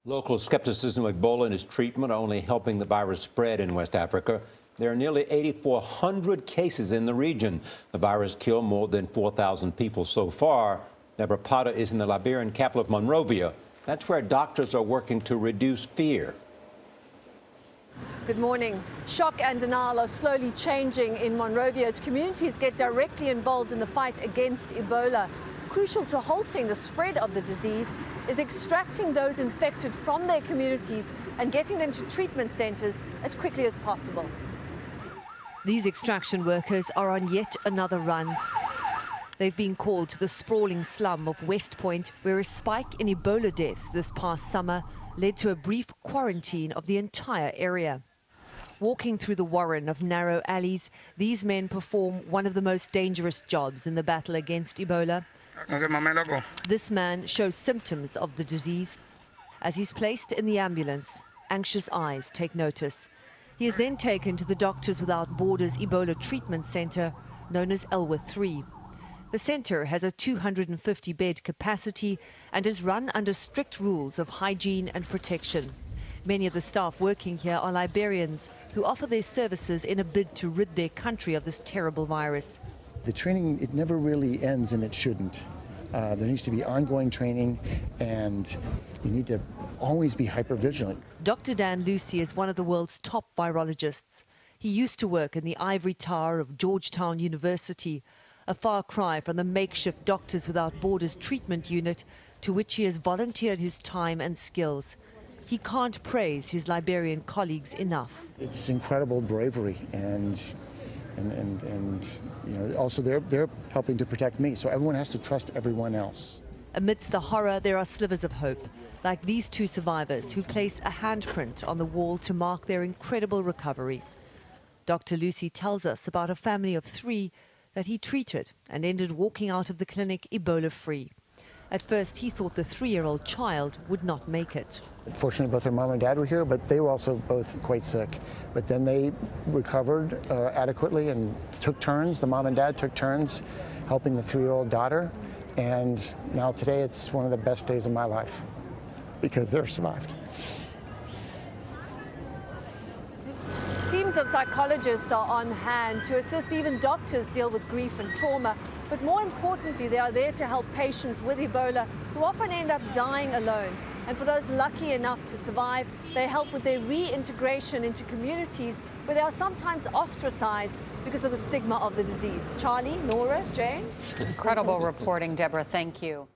Local skepticism of Ebola and its treatment are only helping the virus spread in West Africa. There are nearly 8,400 cases in the region. The virus killed more than 4,000 people so far. Deborah Potter is in the Liberian capital of Monrovia. That's where doctors are working to reduce fear. Good morning. Shock and denial are slowly changing in Monrovia as communities get directly involved in the fight against Ebola. Crucial to halting the spread of the disease is extracting those infected from their communities and getting them to treatment centres as quickly as possible. These extraction workers are on yet another run. They've been called to the sprawling slum of West Point, where a spike in Ebola deaths this past summer led to a brief quarantine of the entire area. Walking through the warren of narrow alleys, these men perform one of the most dangerous jobs in the battle against Ebola. This man shows symptoms of the disease. As he's placed in the ambulance, anxious eyes take notice. He is then taken to the Doctors Without Borders Ebola Treatment Centre, known as Elwa 3. The centre has a 250-bed capacity and is run under strict rules of hygiene and protection. Many of the staff working here are Liberians who offer their services in a bid to rid their country of this terrible virus. The training, it never really ends, and it shouldn't. There needs to be ongoing training, and you need to always be hypervigilant. Dr. Dan Lucy is one of the world's top virologists. He used to work in the ivory tower of Georgetown University, a far cry from the makeshift Doctors Without Borders treatment unit to which he has volunteered his time and skills. He can't praise his Liberian colleagues enough. It's incredible bravery, and you know, also they're helping to protect me, so everyone has to trust everyone else. Amidst the horror, there are slivers of hope, like these two survivors who place a handprint on the wall to mark their incredible recovery. Dr. Lucy tells us about a family of 3 that he treated and ended walking out of the clinic Ebola-free. At first, he thought the 3-year-old child would not make it. Fortunately, both their mom and dad were here, but they were also both quite sick. But then they recovered adequately and took turns. The mom and dad took turns helping the 3-year-old daughter. And now today, it's one of the best days of my life because they're survived. Teams of psychologists are on hand to assist even doctors deal with grief and trauma. But more importantly, they are there to help patients with Ebola who often end up dying alone. And for those lucky enough to survive, they help with their reintegration into communities where they are sometimes ostracized because of the stigma of the disease. Charlie, Nora, Jane? Incredible reporting, Deborah. Thank you.